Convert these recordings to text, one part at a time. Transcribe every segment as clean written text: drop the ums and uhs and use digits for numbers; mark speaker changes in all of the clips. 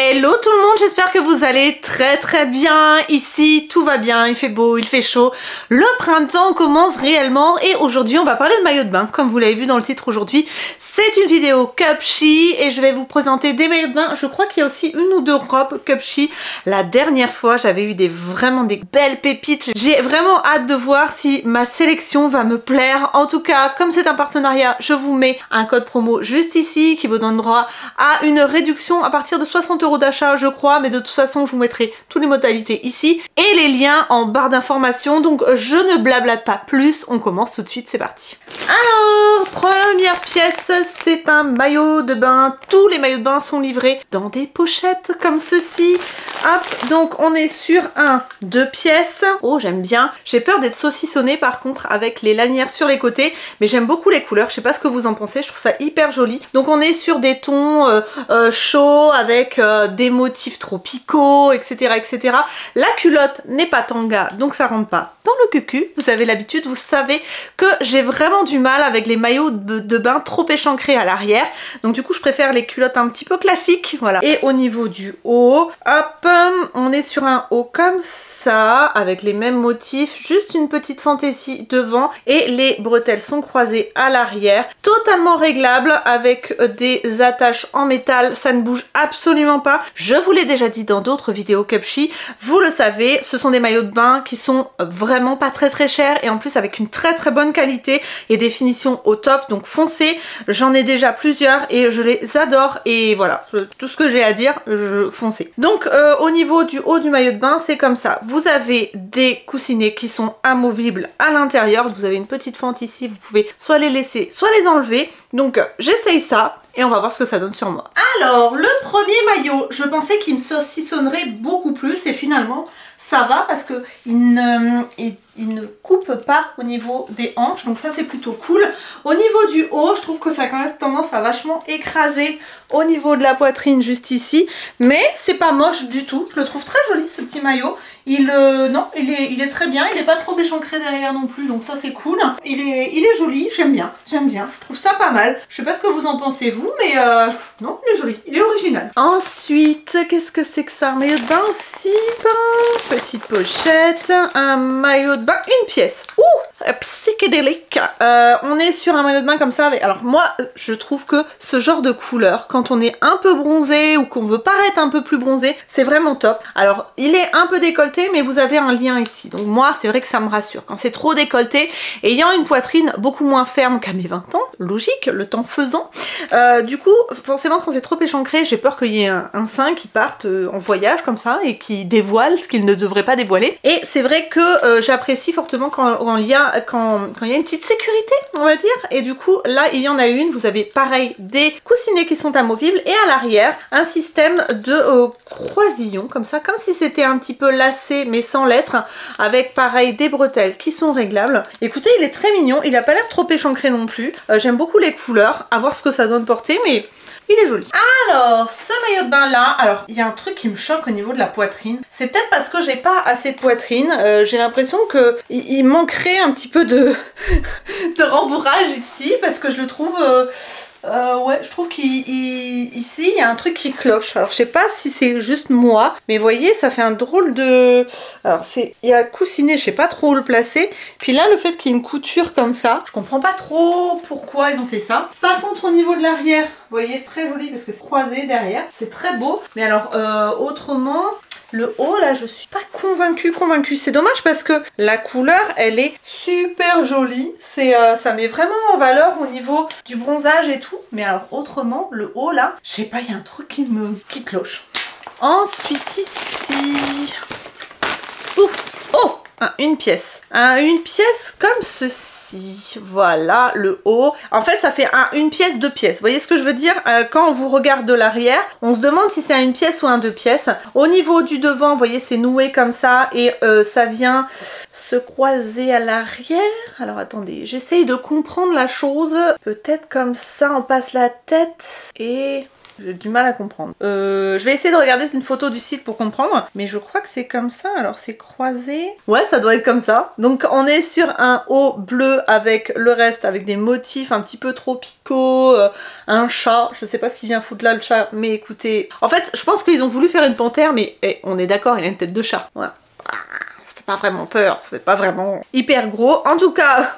Speaker 1: Hello tout le monde, j'espère que vous allez très bien. Ici tout va bien, il fait beau, il fait chaud. Le printemps commence réellement et aujourd'hui on va parler de maillot de bain. Comme vous l'avez vu dans le titre aujourd'hui, c'est une vidéo Cupshe et je vais vous présenter des maillots de bain. Je crois qu'il y a aussi une ou deux robes Cupshe. La dernière fois j'avais eu vraiment des belles pépites. J'ai vraiment hâte de voir si ma sélection va me plaire. En tout cas, comme c'est un partenariat, je vous mets un code promo juste ici qui vous donne droit à une réduction à partir de 60 € d'achat je crois, mais de toute façon je vous mettrai toutes les modalités ici et les liens en barre d'informations, donc je ne blablate pas plus, on commence tout de suite, c'est parti. Alors, première pièce, c'est un maillot de bain. Tous les maillots de bain sont livrés dans des pochettes comme ceci. Hop, donc on est sur un 2 pièces. Oh, j'aime bien. J'ai peur d'être saucissonnée par contre avec les lanières sur les côtés, mais j'aime beaucoup les couleurs. Je sais pas ce que vous en pensez, je trouve ça hyper joli. Donc on est sur des tons chauds avec des motifs tropicaux, etc. La culotte n'est pas tanga, donc ça rentre pas dans le cucu. Vous avez l'habitude, vous savez que j'ai vraiment du mal avec les maillots de bain trop échancrés à l'arrière. Donc du coup, je préfère les culottes un petit peu classiques, voilà. Et au niveau du haut, hop, on est sur un haut comme ça, avec les mêmes motifs, juste une petite fantaisie devant et les bretelles sont croisées à l'arrière, totalement réglable avec des attaches en métal, ça ne bouge absolument pas. Je vous l'ai déjà dit dans d'autres vidéos Cupshe, vous le savez, ce sont des maillots de bain qui sont vraiment pas très chers et en plus avec une très bonne qualité et des finitions au top, donc foncez, j'en ai déjà plusieurs et je les adore et voilà, tout ce que j'ai à dire, foncez. Donc au niveau du haut du maillot de bain, c'est comme ça, vous avez des coussinets qui sont amovibles à l'intérieur, vous avez une petite fente ici, vous pouvez soit les laisser, soit les enlever, donc j'essaye ça. Et on va voir ce que ça donne sur moi. Alors, le premier maillot, je pensais qu'il me saucissonnerait beaucoup plus et finalement, ça va parce que il ne coupe pas au niveau des hanches, donc ça c'est plutôt cool. Au niveau du haut, je trouve que ça a quand même tendance à vachement écraser au niveau de la poitrine juste ici, mais c'est pas moche du tout. Je le trouve très joli ce petit maillot. Non, il est très bien, il est pas trop échancré derrière non plus, donc ça c'est cool. Il est joli, j'aime bien, je trouve ça pas mal. Je sais pas ce que vous en pensez vous, mais non, il est joli, il est original. Ensuite, qu'est-ce que c'est que ça? Un maillot de bain aussi, petite pochette, un maillot de bain, une pièce. Ouh, psychédélique. On est sur un maillot de bain comme ça. Alors moi, je trouve que ce genre de couleur, quand on est un peu bronzé ou qu'on veut paraître un peu plus bronzé, c'est vraiment top. Alors, il est un peu décolleté, mais vous avez un lien ici. Donc moi, c'est vrai que ça me rassure. Quand c'est trop décolleté, ayant une poitrine beaucoup moins ferme qu'à mes 20 ans, logique, le temps faisant, du coup, forcément, quand c'est trop échancré, j'ai peur qu'il y ait un sein qui parte en voyage comme ça et qui dévoile ce qu'il ne devrait pas dévoiler. Et c'est vrai que j'apprécie fortement quand il y a une petite sécurité, on va dire. Et du coup, là, il y en a une. Vous avez pareil des coussinets qui sont amovibles et à l'arrière, un système de croisillon comme ça, comme si c'était un petit peu lacé mais sans lettres, avec pareil des bretelles qui sont réglables. Écoutez, il est très mignon. Il a pas l'air trop échancré non plus. J'aime beaucoup les couleurs. À voir ce que ça donne porter, mais il est joli. Alors, ce maillot de bain là, alors il y a un truc qui me choque au niveau de la poitrine. C'est peut-être parce que j'ai pas assez de poitrine. J'ai l'impression que il manquerait un petit peu de rembourrage ici, parce que je le trouve... ouais, je trouve qu'ici, il y a un truc qui cloche. Alors, je sais pas si c'est juste moi, mais vous voyez, ça fait un drôle de... Alors, il y a coussinet, je sais pas trop où le placer. Puis là, le fait qu'il y ait une couture comme ça, je comprends pas trop pourquoi ils ont fait ça. Par contre, au niveau de l'arrière, vous voyez, c'est très joli parce que c'est croisé derrière. C'est très beau. Mais alors, autrement... Le haut là, je suis pas convaincue. C'est dommage parce que la couleur, elle est super jolie. Ça met vraiment en valeur au niveau du bronzage et tout. Mais alors autrement, le haut là, je sais pas, il y a un truc qui cloche. Ensuite ici... Ouf, oh, une pièce. Une pièce comme ceci. Voilà le haut. En fait, ça fait une pièce, 2 pièces. Vous voyez ce que je veux dire? Quand on vous regarde de l'arrière, on se demande si c'est une pièce ou un 2 pièces. Au niveau du devant, vous voyez, c'est noué comme ça et ça vient se croiser à l'arrière. Alors attendez, j'essaye de comprendre la chose. Peut-être comme ça, on passe la tête et... J'ai du mal à comprendre. Je vais essayer de regarder une photo du site pour comprendre, mais je crois que c'est comme ça, alors c'est croisé. Ouais, ça doit être comme ça. Donc on est sur un haut bleu avec le reste, avec des motifs un petit peu tropicaux, un chat, je sais pas ce qui vient foutre là le chat, mais écoutez... En fait, je pense qu'ils ont voulu faire une panthère, mais on est d'accord, il a une tête de chat. Voilà. Pas vraiment peur, ça fait pas vraiment hyper gros. En tout cas,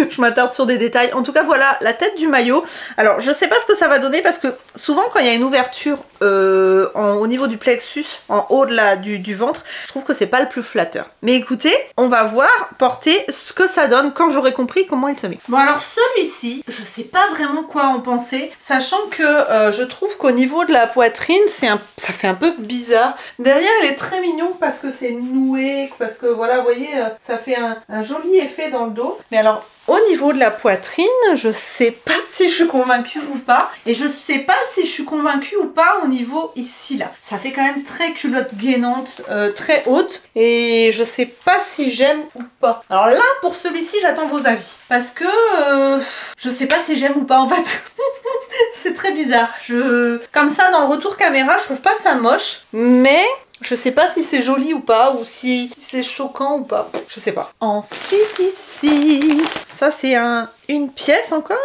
Speaker 1: je m'attarde sur des détails. En tout cas, voilà la tête du maillot. Alors, je sais pas ce que ça va donner parce que souvent, quand il y a une ouverture au niveau du plexus, en haut de du ventre, je trouve que c'est pas le plus flatteur. Mais écoutez, on va voir porter ce que ça donne quand j'aurai compris comment il se met. Bon, alors celui-ci, je sais pas vraiment quoi en penser, sachant que je trouve qu'au niveau de la poitrine, ça fait un peu bizarre. Derrière, il est très mignon parce que c'est noué, parce que voilà, vous voyez, ça fait un joli effet dans le dos. Mais alors, au niveau de la poitrine, je sais pas si je suis convaincue ou pas. Et je sais pas si je suis convaincue ou pas au niveau ici, là. Ça fait quand même très culotte gainante, très haute. Et je sais pas si j'aime ou pas. Alors là, pour celui-ci, j'attends vos avis. Parce que je sais pas si j'aime ou pas, en fait. C'est très bizarre. Comme ça, dans le retour caméra, je trouve pas ça moche. Mais... je sais pas si c'est joli ou pas, ou si c'est choquant ou pas. Je sais pas. Ensuite ici, ça c'est une pièce encore.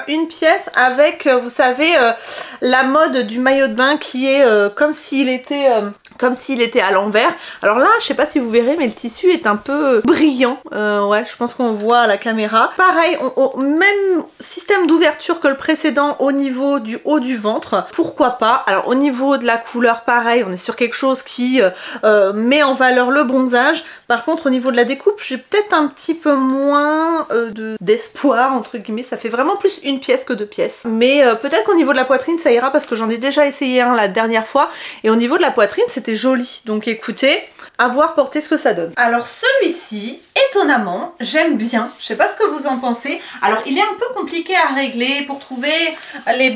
Speaker 1: Une pièce avec, vous savez, la mode du maillot de bain qui est comme s'il était à l'envers. Alors là, je sais pas si vous verrez, mais le tissu est un peu brillant. Ouais, je pense qu'on voit à la caméra. Pareil, même système d'ouverture que le précédent au niveau du haut du ventre. Pourquoi pas? Alors au niveau de la couleur, pareil, on est sur quelque chose qui met en valeur le bronzage. Par contre, au niveau de la découpe, j'ai peut-être un petit peu moins d'espoir, entre guillemets. Ça fait vraiment plus une pièce que deux pièces. Mais peut-être qu'au niveau de la poitrine, ça ira parce que j'en ai déjà essayé un la dernière fois. Et au niveau de la poitrine, c'était joli. Donc écoutez, à voir porter ce que ça donne. Alors celui-ci, étonnamment, j'aime bien. Je sais pas ce que vous en pensez. Alors il est un peu compliqué à régler pour trouver les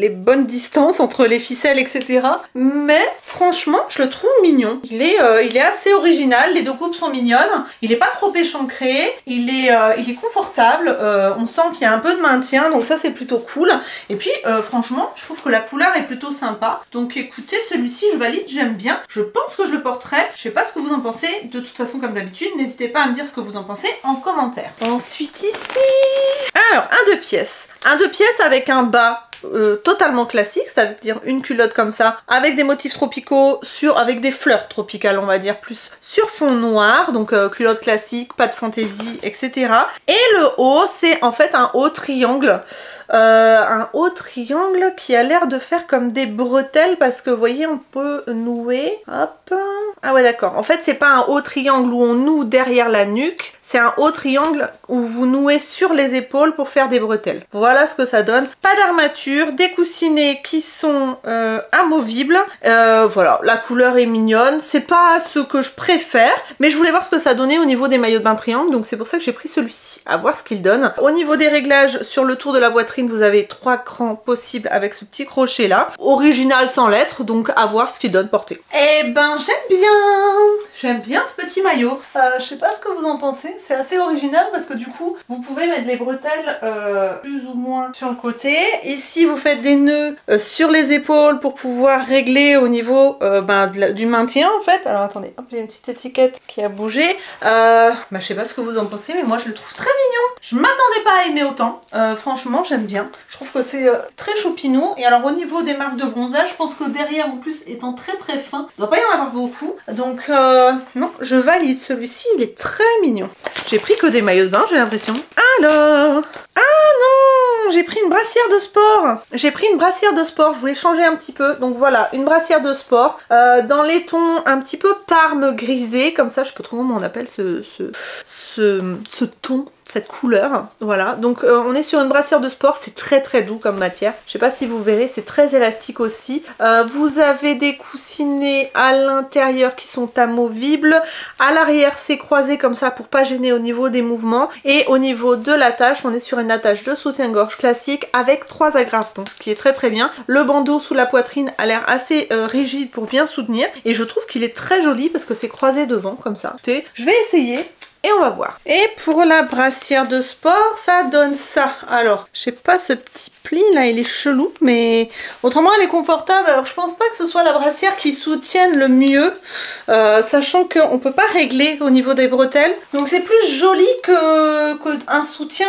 Speaker 1: bonnes distances entre les ficelles, etc. Mais franchement, je le trouve mignon. Il est assez original. Les deux coupes sont mignonnes. Il est pas trop échancré. Il est confortable. On sent qu'il y a un peu de maintien. Donc ça, c'est plutôt cool. Et puis, franchement, je trouve que la couleur est plutôt sympa. Donc écoutez, celui-ci, je valide. J'aime bien. Je pense que je le porterai. Je sais pas ce que vous en pensez. De toute façon, comme d'habitude, n'hésitez pas à me dire ce que vous en pensez en commentaire. Ensuite, ici... alors, un 2 pièces. Un 2 pièces avec un bas totalement classique, c'est-à-dire une culotte comme ça, avec des motifs tropicaux, avec des fleurs tropicales, on va dire, plus sur fond noir, donc culotte classique, pas de fantaisie, etc. Et le haut, c'est en fait un haut triangle. Un haut triangle qui a l'air de faire comme des bretelles, parce que vous voyez, on peut nouer, hop... ah ouais, d'accord. En fait, c'est pas un haut triangle où on noue derrière la nuque, c'est un haut triangle où vous nouez sur les épaules pour faire des bretelles. Voilà ce que ça donne. Pas d'armature, des coussinets qui sont amovibles. Voilà, la couleur est mignonne. C'est pas ce que je préfère, mais je voulais voir ce que ça donnait au niveau des maillots de bain triangle, donc c'est pour ça que j'ai pris celui-ci. À voir ce qu'il donne. Au niveau des réglages, sur le tour de la poitrine, vous avez 3 crans possibles avec ce petit crochet là. Original sans lettres, donc à voir ce qu'il donne porté. Eh ben, j'aime bien! J'aime bien ce petit maillot. Je sais pas ce que vous en pensez. C'est assez original parce que du coup, vous pouvez mettre les bretelles plus ou moins sur le côté. Ici, vous faites des nœuds sur les épaules pour pouvoir régler au niveau du maintien en fait. Alors attendez, hop, il y a une petite étiquette qui a bougé. Je sais pas ce que vous en pensez, mais moi je le trouve très mignon. Je m'attendais pas à aimer autant. Franchement, j'aime bien. Je trouve que c'est très choupinou. Et alors au niveau des marques de bronzage, je pense que derrière en plus étant très très fin, il doit pas y en avoir beaucoup. Donc non, je valide. Celui-ci, il est très mignon. J'ai pris que des maillots de bain, j'ai l'impression. Alors, ah non, j'ai pris une brassière de sport. J'ai pris une brassière de sport, je voulais changer un petit peu. Donc voilà, une brassière de sport dans les tons un petit peu parme grisé, comme ça, je sais pas trop comment on appelle ce ton, cette couleur. Voilà, donc on est sur une brassière de sport, c'est très très doux comme matière. Je sais pas si vous verrez, c'est très élastique aussi. Vous avez des coussinets à l'intérieur qui sont amovibles. À l'arrière, c'est croisé comme ça pour pas gêner au niveau des mouvements. Et au niveau de l'attache, on est sur une attache de soutien-gorge classique avec 3 agrafes, donc ce qui est très très bien. Le bandeau sous la poitrine a l'air assez rigide pour bien soutenir. Et je trouve qu'il est très joli parce que c'est croisé devant comme ça. Écoutez, je vais essayer. et on va voir. Et pour la brassière de sport, ça donne ça. Alors, je sais pas, ce petit pli là, il est chelou, mais autrement elle est confortable. Alors je pense pas que ce soit la brassière qui soutienne le mieux, sachant qu'on peut pas régler au niveau des bretelles. Donc c'est plus joli que un soutien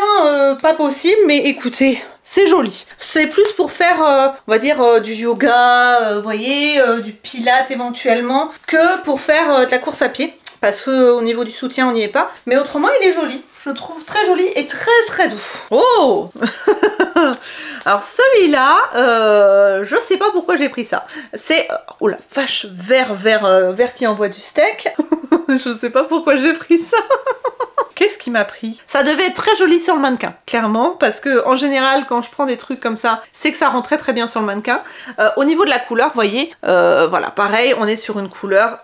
Speaker 1: pas possible, mais écoutez, c'est joli. C'est plus pour faire, on va dire, du yoga, vous voyez, du pilates éventuellement, que pour faire de la course à pied. Parce que au niveau du soutien, on n'y est pas. Mais autrement, il est joli. Je le trouve très joli et très doux. Oh alors celui-là, je sais pas pourquoi j'ai pris ça. C'est, oh la vache, vert qui envoie du steak. Je sais pas pourquoi j'ai pris ça. Qu'est-ce qui m'a pris? Ça devait être très joli sur le mannequin, clairement, parce que en général, quand je prends des trucs comme ça, c'est que ça rend très bien sur le mannequin. Au niveau de la couleur, vous voyez, voilà, pareil, on est sur une couleur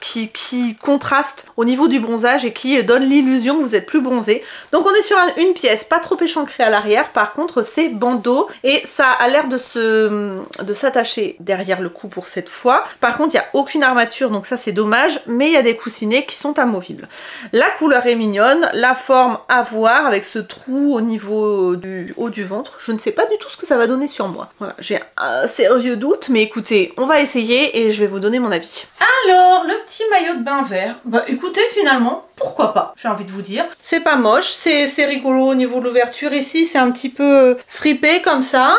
Speaker 1: qui contraste au niveau du bronzage et qui donne l'illusion que vous êtes plus bronzé. Donc on est sur une pièce pas trop échancrée à l'arrière, par contre c'est bandeau et ça a l'air de s'attacher derrière le cou pour cette fois. Par contre, il n'y a aucune armature, donc ça c'est dommage, mais il y a des coussinets qui sont amovibles. La couleur est mignonne. La forme à voir avec ce trou au niveau du haut du ventre. Je ne sais pas du tout ce que ça va donner sur moi. Voilà, j'ai un sérieux doute, mais écoutez, on va essayer et je vais vous donner mon avis. Alors, le petit maillot de bain vert, bah écoutez, finalement, pourquoi pas, j'ai envie de vous dire. C'est pas moche, c'est rigolo au niveau de l'ouverture ici, c'est un petit peu fripé comme ça,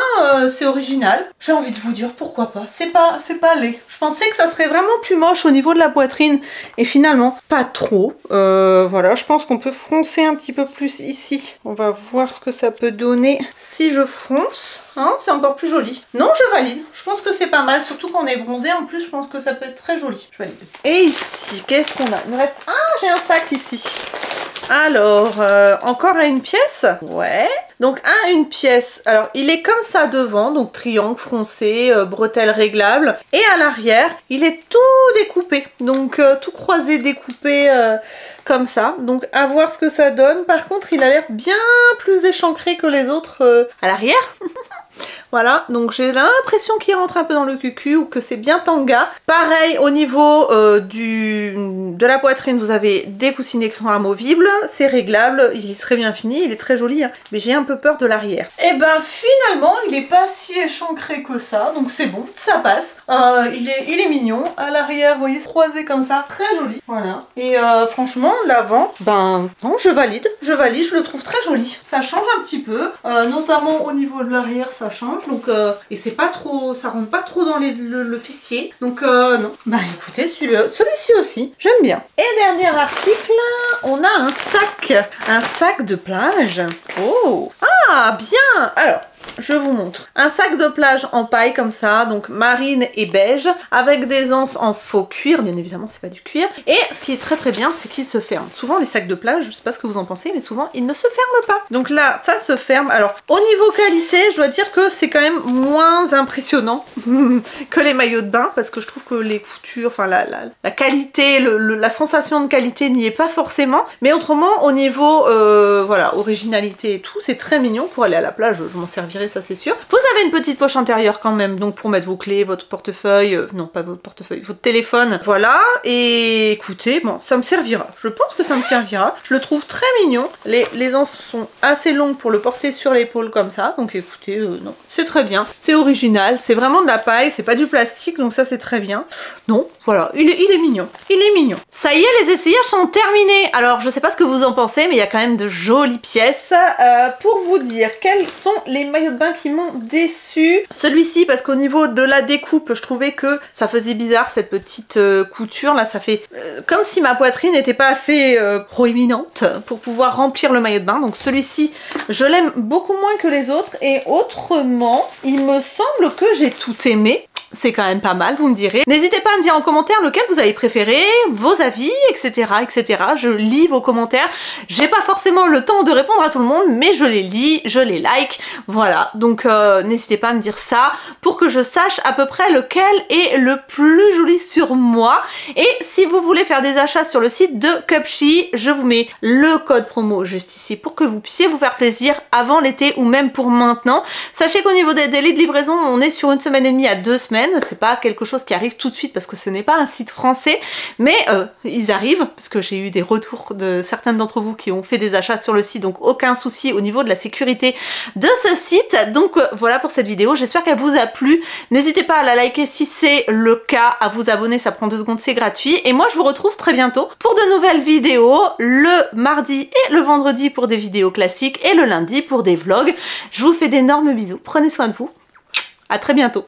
Speaker 1: c'est original. J'ai envie de vous dire, pourquoi pas, c'est pas laid. Je pensais que ça serait vraiment plus moche au niveau de la poitrine et finalement, pas trop. Voilà, je pense qu'on peut froncer un petit peu plus ici. On va voir ce que ça peut donner si je fronce. Hein, c'est encore plus joli. Non, je valide. Je pense que c'est pas mal, surtout quand on est bronzé. En plus, je pense que ça peut être très joli. Je valide. Et ici, qu'est-ce qu'on a? Il me reste... Ah, j'ai un sac ici. Alors, encore à une pièce. Ouais. Donc, à une pièce. Alors, il est comme ça devant. Donc, triangle froncé, bretelles réglables. Et à l'arrière, il est tout découpé. Donc, tout croisé, découpé comme ça. Donc, à voir ce que ça donne. Par contre, il a l'air bien plus échancré que les autres à l'arrière. Voilà, donc j'ai l'impression qu'il rentre un peu dans le cucu ou que c'est bien tanga. Pareil, au niveau de la poitrine, vous avez des coussinets qui sont amovibles, c'est réglable, il est très bien fini, il est très joli, hein, mais j'ai un peu peur de l'arrière. Et ben finalement, il est pas si échancré que ça, donc c'est bon, ça passe. Il est mignon, à l'arrière, vous voyez, croisé comme ça, très joli. Voilà, et franchement, l'avant, ben non, je valide, je le trouve très joli. Ça change un petit peu, notamment au niveau de l'arrière, ça change. Donc et c'est pas trop, ça rentre pas trop dans le fessier, donc non. Bah écoutez, celui-ci aussi, j'aime bien. Et dernier article, on a un sac de plage. Oh, ah bien. Alors, je vous montre. Un sac de plage en paille comme ça, donc marine et beige, avec des anses en faux cuir, bien évidemment c'est pas du cuir. Et ce qui est très bien, c'est qu'il se ferme. Souvent les sacs de plage, je sais pas ce que vous en pensez, mais souvent ils ne se ferment pas. Donc là, ça se ferme. Alors au niveau qualité, je dois dire que c'est quand même moins impressionnant que les maillots de bain, parce que je trouve que les coutures, enfin la qualité, la sensation de qualité n'y est pas forcément. Mais autrement, au niveau voilà, originalité et tout, c'est très mignon. Pour aller à la plage, je m'en servirai, ça c'est sûr. Vous avez une petite poche intérieure quand même, donc pour mettre vos clés, votre portefeuille, non pas votre portefeuille, votre téléphone, voilà. Et écoutez, bon, ça me servira. Je pense que ça me servira. Je le trouve très mignon. Les anses sont assez longues pour le porter sur l'épaule comme ça, donc écoutez, non, c'est très bien. C'est original, c'est vraiment de la paille, c'est pas du plastique, donc ça c'est très bien. Non, voilà, il est mignon. Il est mignon. Ça y est, les essayages sont terminés. Alors, je sais pas ce que vous en pensez, mais il y a quand même de jolies pièces. Pour vous dire, quels sont les maillots de bain qui m'ont déçu. Celui-ci, parce qu'au niveau de la découpe, je trouvais que ça faisait bizarre, cette petite couture là, ça fait comme si ma poitrine n'était pas assez proéminente pour pouvoir remplir le maillot de bain. Donc celui-ci, je l'aime beaucoup moins que les autres, et autrement, il me semble que j'ai tout aimé. C'est quand même pas mal, vous me direz. N'hésitez pas à me dire en commentaire lequel vous avez préféré, vos avis, etc. etc. Je lis vos commentaires. J'ai pas forcément le temps de répondre à tout le monde, mais je les lis, je les like. Voilà, donc n'hésitez pas à me dire ça pour que je sache à peu près lequel est le plus joli sur moi. Et si vous voulez faire des achats sur le site de Cupshe, je vous mets le code promo juste ici pour que vous puissiez vous faire plaisir avant l'été ou même pour maintenant. Sachez qu'au niveau des délais de livraison, on est sur 1 semaine et demie à 2 semaines. semaines. C'est pas quelque chose qui arrive tout de suite parce que ce n'est pas un site français, mais ils arrivent parce que j'ai eu des retours de certaines d'entre vous qui ont fait des achats sur le site, donc aucun souci au niveau de la sécurité de ce site. Donc voilà pour cette vidéo, j'espère qu'elle vous a plu. N'hésitez pas à la liker si c'est le cas, à vous abonner, ça prend 2 secondes, c'est gratuit. Et moi je vous retrouve très bientôt pour de nouvelles vidéos, le mardi et le vendredi pour des vidéos classiques et le lundi pour des vlogs. Je vous fais d'énormes bisous, prenez soin de vous, à très bientôt.